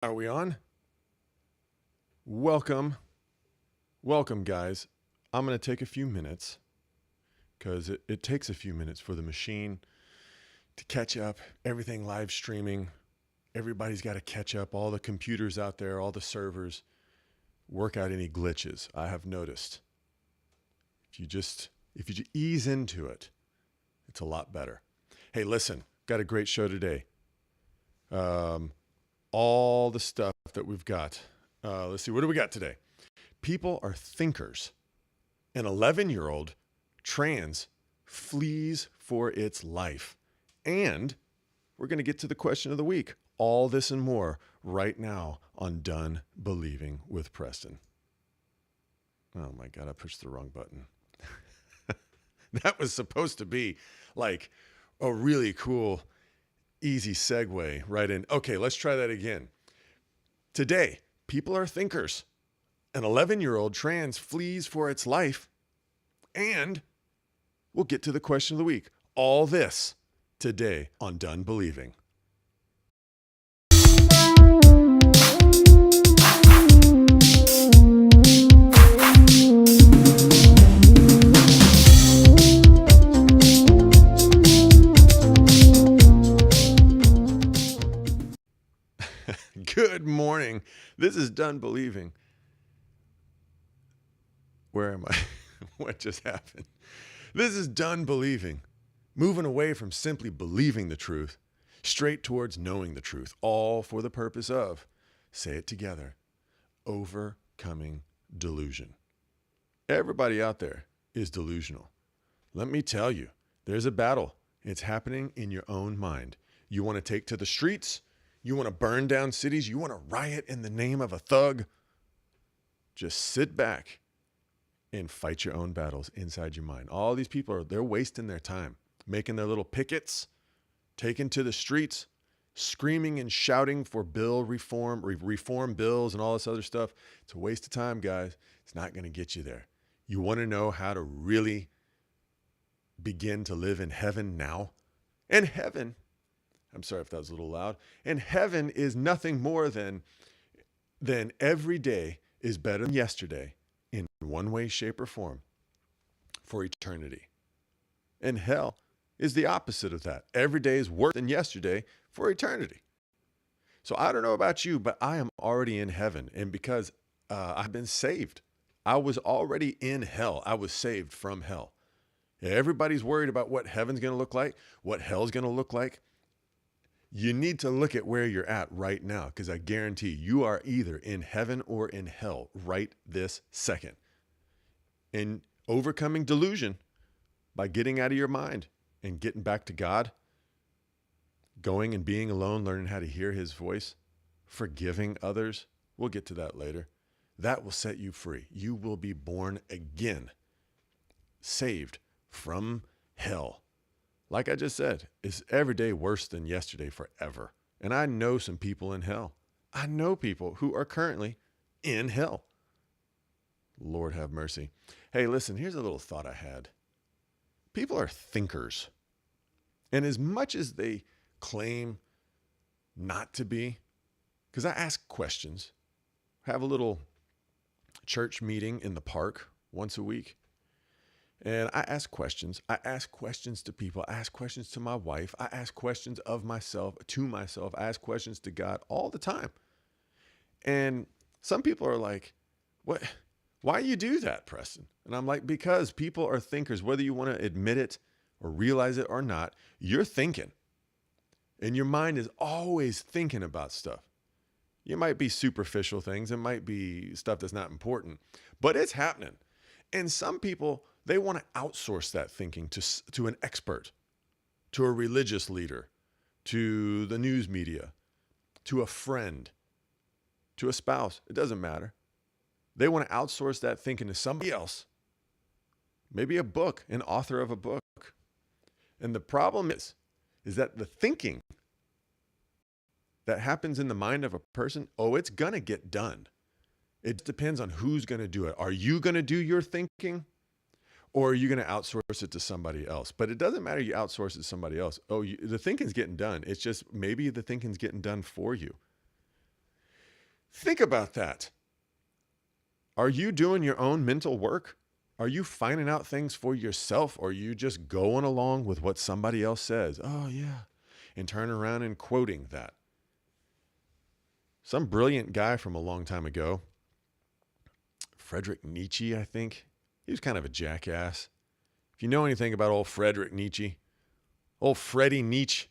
Are we on? Welcome. Welcome, guys. I'm going to take a few minutes because it takes a few minutes for the machine to catch up. Everything live streaming. Everybody's got to catch up. All the computers out there, all the servers, work out any glitches. I have noticed. If you ease into it, it's a lot better. Hey, listen, got a great show today. Um, all the stuff that we've got. Let's see, what do we got today? People are thinkers. An 11-year-old trans flees for its life. And we're going to get to the question of the week. All this and more right now on Done Believing with Preston. Oh my God, I pushed the wrong button. That was supposed to be like a really cool, easy segue right in. Okay, let's try that again. Today, people are thinkers. An 11-year-old trans flees for its life. And we'll get to the question of the week. All this today on Done Believing. Good morning. This is Done Believing. Where am I? What just happened? This is Done Believing. Moving away from simply believing the truth, straight towards knowing the truth, all for the purpose of, say it together, overcoming delusion. Everybody out there is delusional. Let me tell you, there's a battle. It's happening in your own mind. You want to take to the streets? You want to burn down cities? You want to riot in the name of a thug? Just sit back and fight your own battles inside your mind. All these people they're wasting their time making their little pickets, taking to the streets, screaming and shouting for bill reform, reform bills and all this other stuff. It's a waste of time, guys. It's not going to get you there. You want to know how to really begin to live in heaven now? And heaven, I'm sorry if that was a little loud. And heaven is nothing more than every day is better than yesterday in one way, shape, or form for eternity. And hell is the opposite of that. Every day is worse than yesterday for eternity. So I don't know about you, but I am already in heaven. And because I've been saved, I was already in hell. I was saved from hell. Everybody's worried about what heaven's going to look like, what hell's going to look like. You need to look at where you're at right now, because I guarantee you are either in heaven or in hell right this second. And overcoming delusion by getting out of your mind and getting back to God, going and being alone, learning how to hear his voice, forgiving others. We'll get to that later. That will set you free. You will be born again, saved from hell. Like I just said, it's every day worse than yesterday forever. And I know some people in hell. I know people who are currently in hell. Lord have mercy. Hey, listen, here's a little thought I had. People are thinkers. And as much as they claim not to be, because I ask questions, have a little church meeting in the park once a week. And I ask questions. I ask questions to people. I ask questions to my wife. I ask questions of myself, to myself. I ask questions to God all the time. And some people are like, "What? Why you do that, Preston?" And I'm like, because people are thinkers. Whether you want to admit it or realize it or not, you're thinking. And your mind is always thinking about stuff. It might be superficial things. It might be stuff that's not important, but it's happening. And some people, they want to outsource that thinking to an expert, to a religious leader, to the news media, to a friend, to a spouse. It doesn't matter. They want to outsource that thinking to somebody else, maybe a book, an author of a book. And the problem is that the thinking that happens in the mind of a person, it's going to get done. It depends on who's going to do it. Are you going to do your thinking? Or are you going to outsource it to somebody else? But it doesn't matter you outsource it to somebody else. The thinking's getting done. It's just maybe the thinking's getting done for you. Think about that. Are you doing your own mental work? Are you finding out things for yourself, or are you just going along with what somebody else says? Oh, yeah. And turn around and quoting that. Some brilliant guy from a long time ago, Friedrich Nietzsche, I think. He was kind of a jackass. If you know anything about old Friedrich Nietzsche, old Freddie Nietzsche,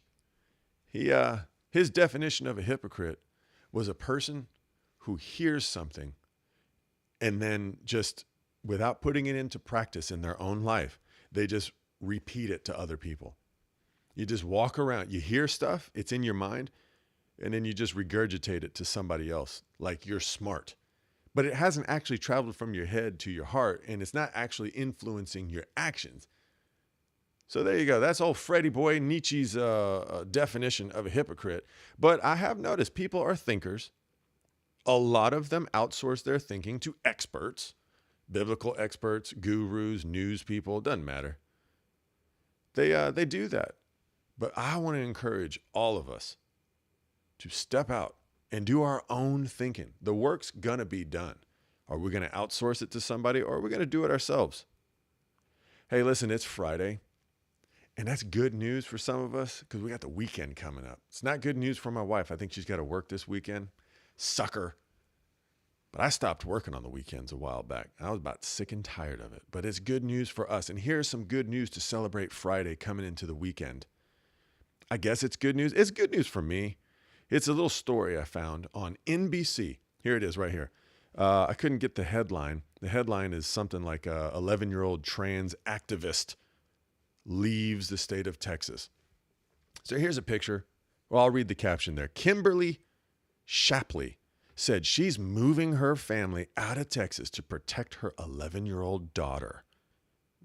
his definition of a hypocrite was a person who hears something and then just, without putting it into practice in their own life, they just repeat it to other people. You just walk around, you hear stuff, it's in your mind, and then you just regurgitate it to somebody else like you're smart. But it hasn't actually traveled from your head to your heart, and it's not actually influencing your actions. So there you go. That's old Freddie boy Nietzsche's definition of a hypocrite. But I have noticed people are thinkers. A lot of them outsource their thinking to experts, biblical experts, gurus, news people, doesn't matter. They do that. But I want to encourage all of us to step out and do our own thinking. The work's going to be done. Are we going to outsource it to somebody, or are we going to do it ourselves? Hey, listen, it's Friday, and that's good news for some of us because we got the weekend coming up. It's not good news for my wife. I think she's got to work this weekend. Sucker. But I stopped working on the weekends a while back. I was about sick and tired of it. But it's good news for us. And here's some good news to celebrate Friday coming into the weekend. I guess it's good news. It's good news for me. It's a little story I found on NBC. Here it is right here. I couldn't get the headline. The headline is something like 11-year-old trans activist leaves the state of Texas. So here's a picture. Well, I'll read the caption there. Kimberly Shapley said she's moving her family out of Texas to protect her 11-year-old daughter.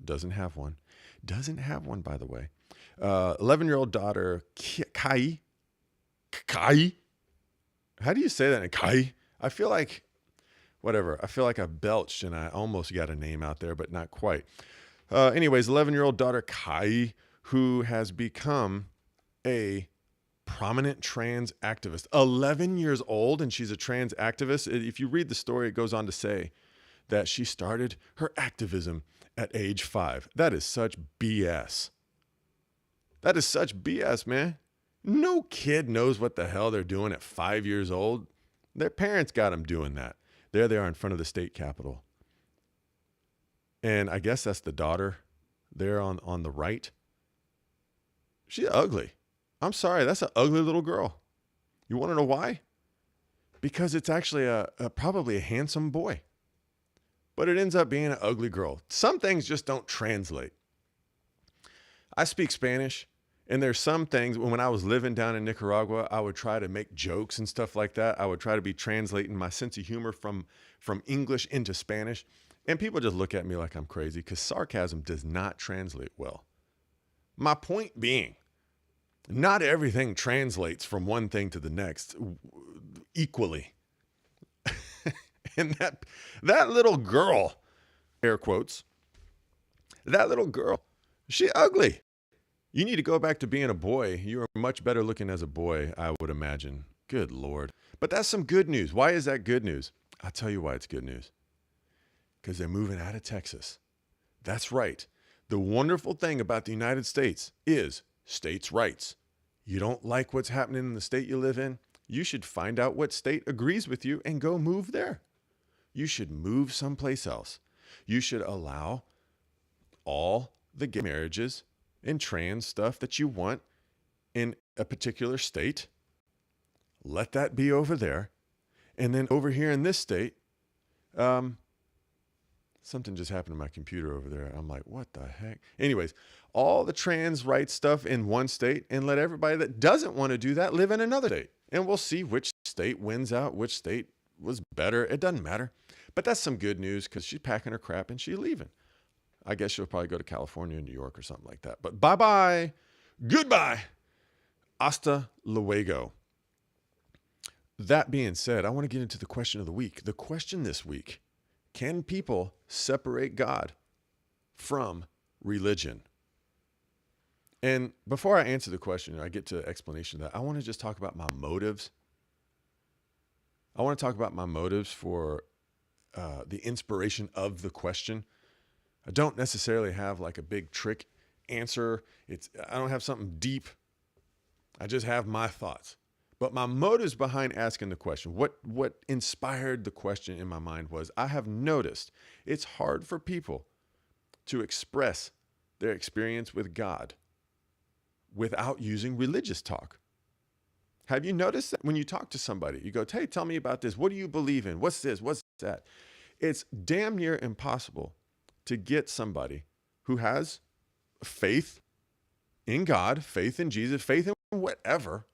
Doesn't have one. Doesn't have one, by the way. 11-year-old daughter, Kai. How do you say that? Kai? I feel like, whatever. I feel like I belched and I almost got a name out there, but not quite. Anyways, 11-year-old daughter, Kai, who has become a prominent trans activist. 11 years old, and she's a trans activist. If you read the story, it goes on to say that she started her activism at age 5. That is such BS. That is such BS, man. No kid knows what the hell they're doing at 5 years old. Their parents got them doing that. There they are in front of the state capitol. And I guess that's the daughter there on the right. She's ugly. I'm sorry, that's an ugly little girl. You want to know why? Because it's actually probably a handsome boy. But it ends up being an ugly girl. Some things just don't translate. I speak Spanish. And there's some things, when I was living down in Nicaragua, I would try to make jokes and stuff like that. I would try to be translating my sense of humor from English into Spanish. And people just look at me like I'm crazy because sarcasm does not translate well. My point being, not everything translates from one thing to the next equally. And that little girl, air quotes, that little girl, she ugly. You need to go back to being a boy. You are much better looking as a boy, I would imagine. Good Lord. But that's some good news. Why is that good news? I'll tell you why it's good news. Because they're moving out of Texas. That's right. The wonderful thing about the United States is states' rights. You don't like what's happening in the state you live in? You should find out what state agrees with you and go move there. You should move someplace else. You should allow all the gay marriages and trans stuff that you want in a particular state. Let that be over there. And then over here in this state, something just happened to my computer over there. I'm like, what the heck? Anyways, all the trans rights stuff in one state, and let everybody that doesn't want to do that live in another state. And we'll see which state wins out, which state was better. It doesn't matter. But that's some good news because she's packing her crap and she's leaving. I guess she'll probably go to California or New York or something like that. But bye-bye. Goodbye. Hasta luego. That being said, I want to get into the question of the week. The question this week: can people separate God from religion? And before I answer the question, I get to the explanation of that, I want to just talk about my motives I want to talk about my motives for the inspiration of the question. I don't necessarily have like a big trick answer. I don't have something deep. I just have my thoughts. But my motives behind asking the question, what inspired the question in my mind was, I have noticed it's hard for people to express their experience with God without using religious talk. Have you noticed that when you talk to somebody, you go, hey, tell me about this. What do you believe in? What's this? What's that? It's damn near impossible to get somebody who has faith in God, faith in Jesus, faith in whatever,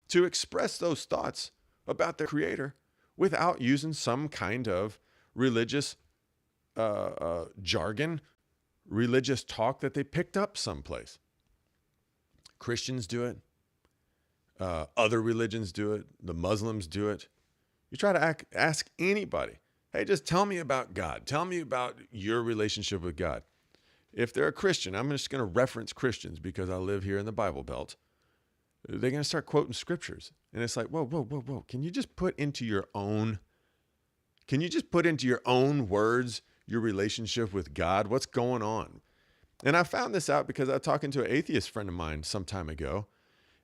to express those thoughts about their creator without using some kind of religious jargon, religious talk that they picked up someplace. Christians do it. Other religions do it. The Muslims do it. You try to ask anybody, hey, just tell me about God. Tell me about your relationship with God. If they're a Christian, I'm just going to reference Christians because I live here in the Bible Belt. They're going to start quoting scriptures. And it's like, whoa. Can you just put into your own words your relationship with God? What's going on? And I found this out because I was talking to an atheist friend of mine some time ago.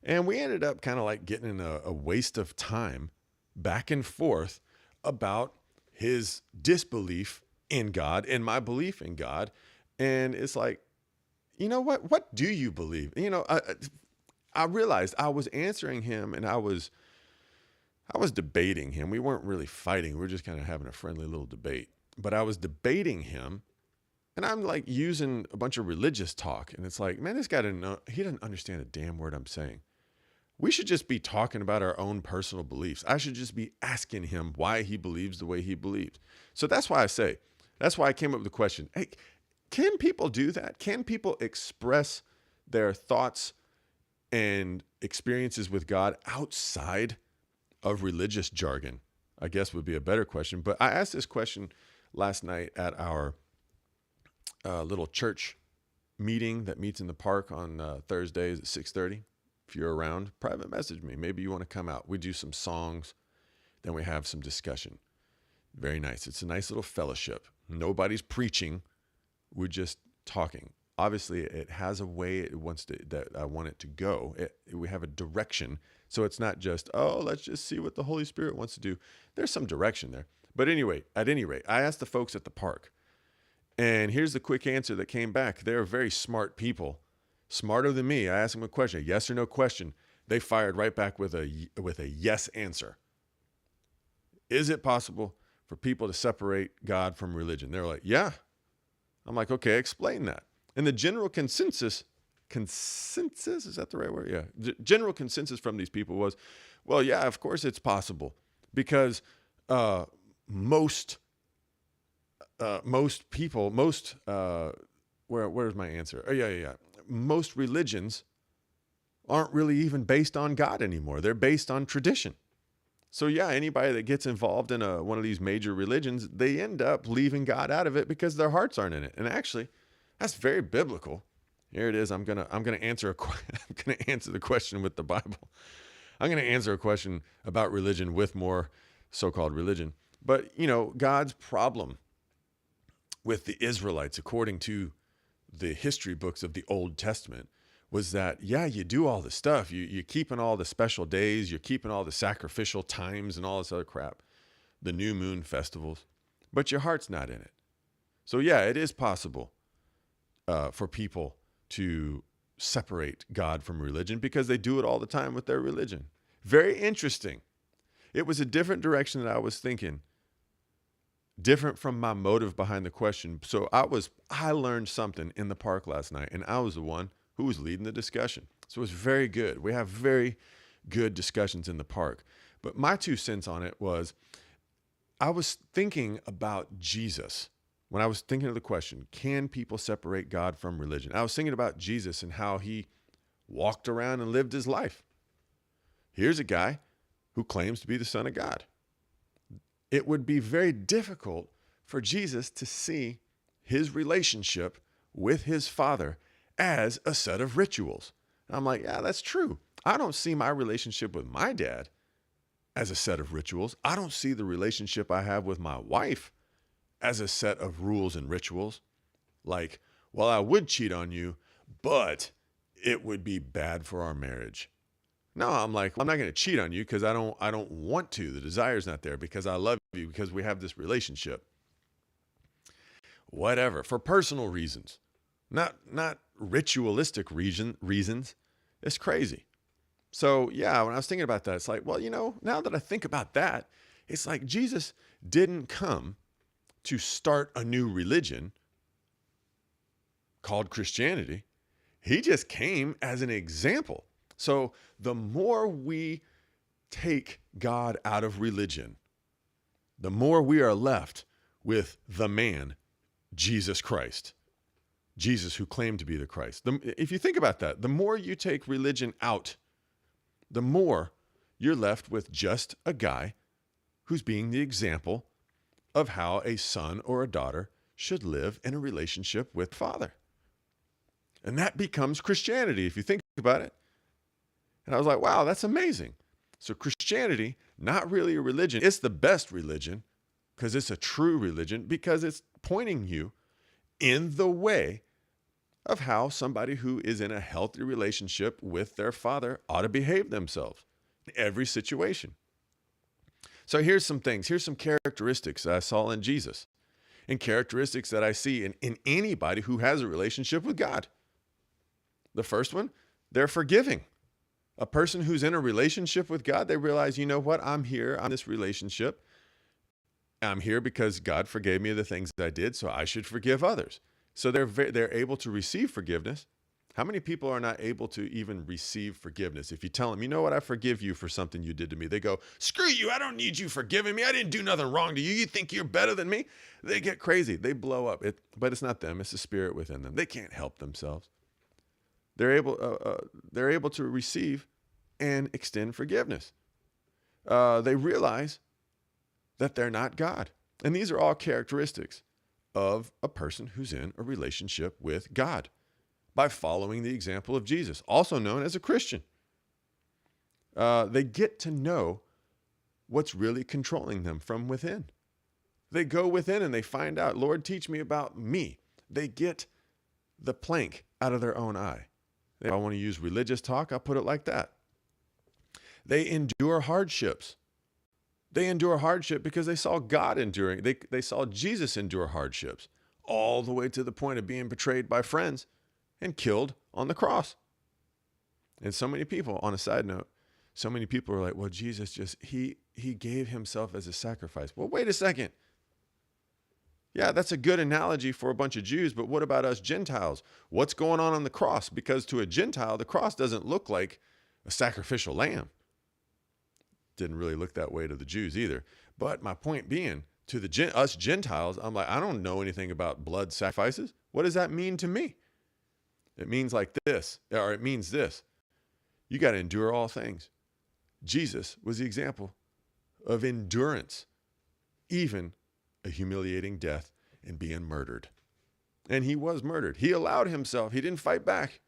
And we ended up kind of like getting in a waste of time back and forth about his disbelief in God and my belief in God. And it's like, you know what? What do you believe? I realized I was answering him and I was debating him. We weren't really fighting. We were just kind of having a friendly little debate. But I was debating him and I'm like using a bunch of religious talk. And it's like, man, this guy he didn't understand a damn word I'm saying. We should just be talking about our own personal beliefs. I should just be asking him why he believes the way he believes. So that's why I came up with the question. Hey, can people do that? Can people express their thoughts and experiences with God outside of religious jargon? I guess would be a better question. But I asked this question last night at our little church meeting that meets in the park on Thursdays at 6:30. If you're around, private message me. Maybe you want to come out. We do some songs, then we have some discussion. Very nice. It's a nice little fellowship. Nobody's preaching. We're just talking. Obviously, it has a way that I want it to go. We have a direction. So it's not just, let's just see what the Holy Spirit wants to do. There's some direction there. But anyway, at any rate, I asked the folks at the park. And here's the quick answer that came back. They're very smart people, smarter than me. I asked them a question, a yes or no question. They fired right back with a yes answer. Is it possible for people to separate God from religion? They're like, yeah. I'm like, okay, explain that. And the general consensus, is that the right word? Yeah. General consensus from these people was, well, yeah, of course it's possible because most people, where's my answer? Oh, yeah. Most religions aren't really even based on God anymore. They're based on tradition. So yeah, anybody that gets involved in one of these major religions, they end up leaving God out of it because their hearts aren't in it. And actually, that's very biblical. Here it is. I'm gonna answer the question with the Bible. I'm gonna answer a question about religion with more so-called religion. But God's problem with the Israelites, according to the history books of the Old Testament, was that, yeah, you do all the stuff. You're keeping all the special days. You're keeping all the sacrificial times and all this other crap, the new moon festivals, but your heart's not in it. So yeah, it is possible for people to separate God from religion because they do it all the time with their religion. Very interesting. It was a different direction than I was thinking, different from my motive behind the question. So I learned something in the park last night, and I was the one who was leading the discussion. So it was very good. We have very good discussions in the park. But my 2 cents on it was, I was thinking about Jesus. When I was thinking of the question, can people separate God from religion? I was thinking about Jesus and how he walked around and lived his life. Here's a guy who claims to be the Son of God. It would be very difficult for Jesus to see his relationship with his Father as a set of rituals. And I'm like, yeah, that's true. I don't see my relationship with my dad as a set of rituals. I don't see the relationship I have with my wife as a set of rules and rituals. Like, well, I would cheat on you, but it would be bad for our marriage. No, I'm like, I'm not going to cheat on you because I don't want to. The desire's not there because I love you, because we have this relationship. Whatever, for personal reasons, not ritualistic reasons. It's crazy. So yeah, when I was thinking about that, it's like, well, now that I think about that, it's like Jesus didn't come to start a new religion called Christianity. He just came as an example. So the more we take God out of religion, the more we are left with the man, Jesus Christ, Jesus who claimed to be the Christ. If you think about that, the more you take religion out, the more you're left with just a guy who's being the example of how a son or a daughter should live in a relationship with Father. And that becomes Christianity, if you think about it. And I was like, wow, that's amazing. So Christianity, not really a religion. It's the best religion because it's a true religion, because it's pointing you in the way of how somebody who is in a healthy relationship with their Father ought to behave themselves in every situation. So here's some things. Here's some characteristics that I saw in Jesus, and characteristics that I see in anybody who has a relationship with God. The first one, they're forgiving. A person who's in a relationship with God, they realize, you know what? I'm here on this relationship. I'm here because God forgave me of the things that I did, so I should forgive others. So they're able to receive forgiveness. How many people are not able to even receive forgiveness? If you tell them, you know what, I forgive you for something you did to me, they go, screw you, I don't need you forgiving me. I didn't do nothing wrong to you. You think you're better than me? They get crazy. They blow up. But it's not them. It's the spirit within them. They can't help themselves. They're able to receive and extend forgiveness. They realize that they're not God. And these are all characteristics of a person who's in a relationship with God by following the example of Jesus, also known as a Christian. They get to know what's really controlling them from within. They go within and they find out, Lord, teach me about me. They get the plank out of their own eye. If I want to use religious talk, I'll put it like that. They endure hardships. They endure hardship because they saw God enduring. They saw Jesus endure hardships all the way to the point of being betrayed by friends and killed on the cross. And so many people, on a side note, so many people are like, well, Jesus he gave himself as a sacrifice. Well, wait a second. Yeah, that's a good analogy for a bunch of Jews, but what about us Gentiles? What's going on the cross? Because to a Gentile, the cross doesn't look like a sacrificial lamb. Didn't really look that way to the Jews either. But my point being, to us Gentiles, I'm like, I don't know anything about blood sacrifices. What does that mean to me? It means like this, or it means this. You got to endure all things. Jesus was the example of endurance, even a humiliating death and being murdered. And he was murdered. He allowed himself. He didn't fight back.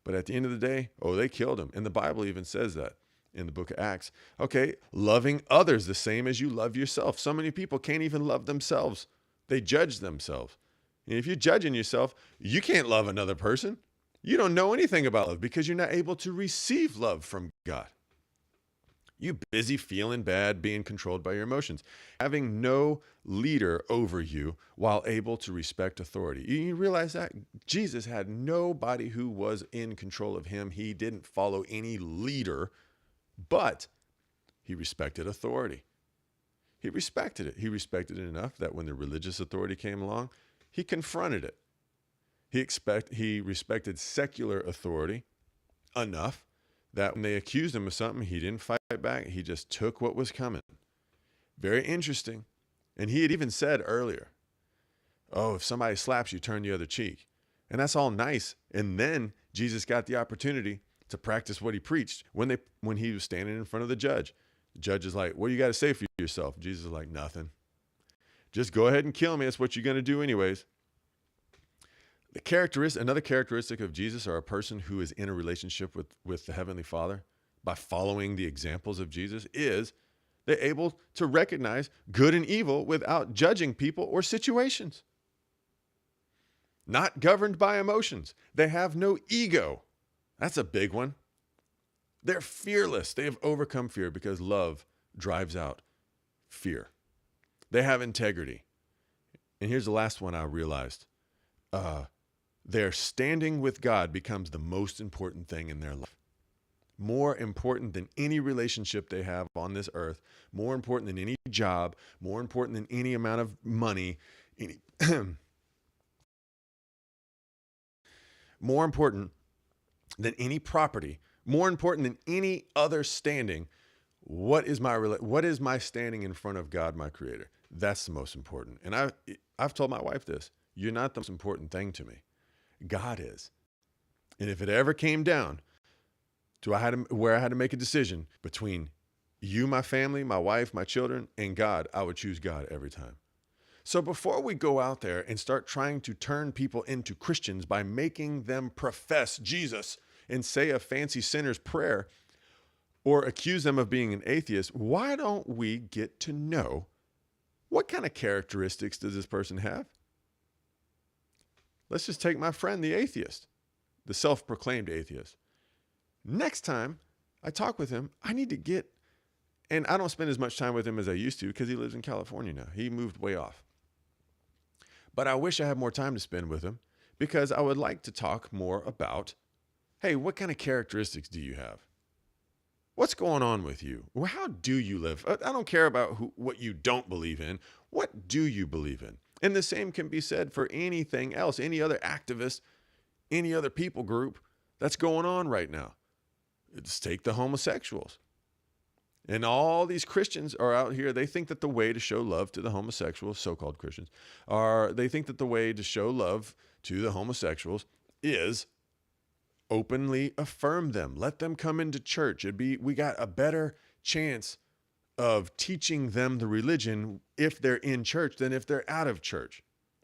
But at the end of the day, they killed him. And the Bible even says that in the book of Acts. Okay, loving others the same as you love yourself. So many people can't even love themselves. They judge themselves. And if you're judging yourself, you can't love another person. You don't know anything about love because you're not able to receive love from God. You busy feeling bad, being controlled by your emotions, having no leader over you while able to respect authority. You realize that Jesus had nobody who was in control of him. He didn't follow any leader, but he respected authority. He respected it. He respected it enough that when the religious authority came along, he confronted it. He respected secular authority enough that when they accused him of something, he didn't fight back. He just took what was coming. Very interesting. And he had even said earlier, if somebody slaps you, turn the other cheek. And that's all nice. And then Jesus got the opportunity to practice what he preached when he was standing in front of the judge. The judge is like, what do you got to say for yourself? Jesus is like, nothing. Just go ahead and kill me. That's what you're going to do anyways. Another characteristic of Jesus, or a person who is in a relationship with the Heavenly Father by following the examples of Jesus, is They're able to recognize good and evil without judging people or situations. Not governed by emotions. They have no ego. That's a big one. They're fearless. They have overcome fear because love drives out fear. They have integrity. And here's the last one I realized. Their standing with God becomes the most important thing in their life. More important than any relationship they have on this earth, more important than any job, more important than any amount of money, more important than any property, more important than any other standing. What is my standing in front of God, my creator? That's the most important. And I've told my wife this, you're not the most important thing to me. God is. And if it ever came down to where I had to make a decision between you, my family, my wife, my children, and God, I would choose God every time. So before we go out there and start trying to turn people into Christians by making them profess Jesus and say a fancy sinner's prayer or accuse them of being an atheist, why don't we get to know what kind of characteristics does this person have? Let's just take my friend, the atheist, the self-proclaimed atheist. Next time I talk with him, I need to get, and I don't spend as much time with him as I used to because he lives in California now. He moved way off. But I wish I had more time to spend with him because I would like to talk more about, hey, what kind of characteristics do you have? What's going on with you? Well, how do you live? I don't care about what you don't believe in. What do you believe in? And the same can be said for anything else, any other activist, any other people group that's going on right now. Let's take the homosexuals. And all these Christians are out here. They think that the way to show love to the homosexuals, so-called Christians, they think that the way to show love to the homosexuals is openly affirm them. Let them come into church. We got a better chance of teaching them the religion if they're in church than if they're out of church.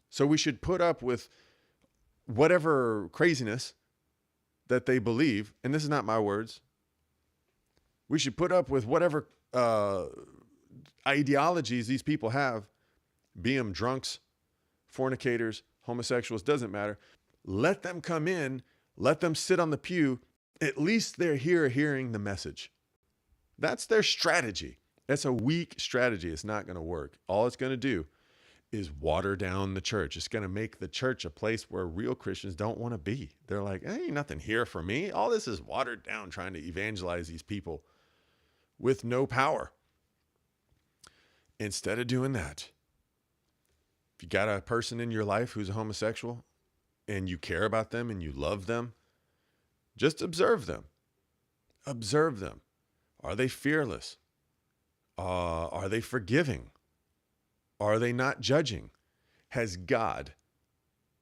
So we should put up with whatever craziness that they believe, and this is not my words. We should put up with whatever ideologies these people have, be them drunks, fornicators, homosexuals, doesn't matter. Let them come in, let them sit on the pew. At least they're here hearing the message. That's their strategy. That's a weak strategy. It's not going to work. All it's going to do is water down the church. It's going to make the church a place where real Christians don't want to be. They're like, ain't nothing here for me. All this is watered down trying to evangelize these people with no power. Instead of doing that, if you got a person in your life who's a homosexual and you care about them and you love them, just observe them. Observe them. Are they fearless? Are they forgiving? Are they not judging? Has God,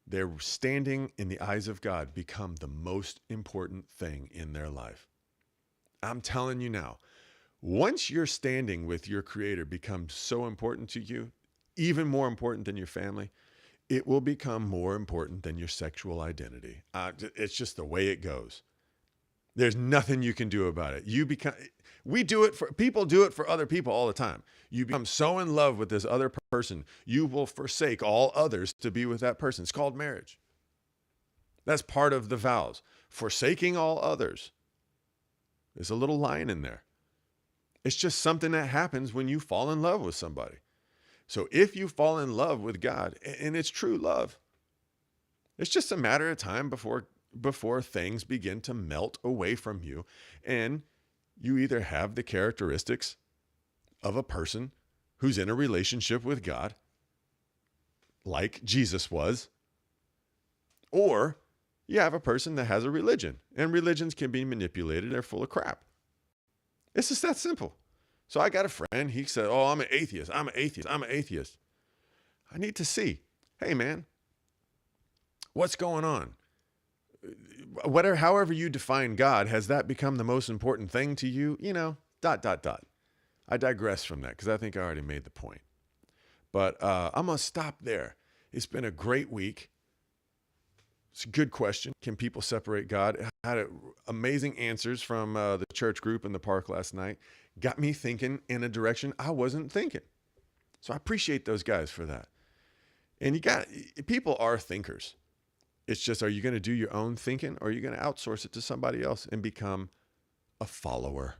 their standing in the eyes of God, become the most important thing in their life? I'm telling you now, once your standing with your Creator becomes so important to you, even more important than your family, it will become more important than your sexual identity. It's just the way it goes. There's nothing you can do about it. People do it for other people all the time. You become so in love with this other person, you will forsake all others to be with that person. It's called marriage. That's part of the vows. Forsaking all others. There's a little line in there. It's just something that happens when you fall in love with somebody. So if you fall in love with God, and it's true love, it's just a matter of time before things begin to melt away from you, and you either have the characteristics of a person who's in a relationship with God, like Jesus was, or you have a person that has a religion, and religions can be manipulated. They're full of crap. It's just that simple. So I got a friend. He said, oh, I'm an atheist. I'm an atheist. I'm an atheist. I need to see, hey, man, what's going on? However you define God, has that become the most important thing to you? I digress from that because I think I already made the point. But I'm going to stop there. It's been a great week. It's a good question. Can people separate God? had amazing answers from the church group in the park last night. Got me thinking in a direction I wasn't thinking. So I appreciate those guys for that. And people are thinkers. It's just, are you going to do your own thinking, or are you going to outsource it to somebody else and become a follower?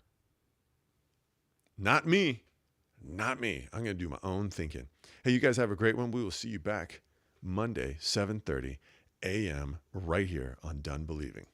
Not me. Not me. I'm going to do my own thinking. Hey, you guys have a great one. We will see you back Monday, 7:30 a.m. right here on Done Believing.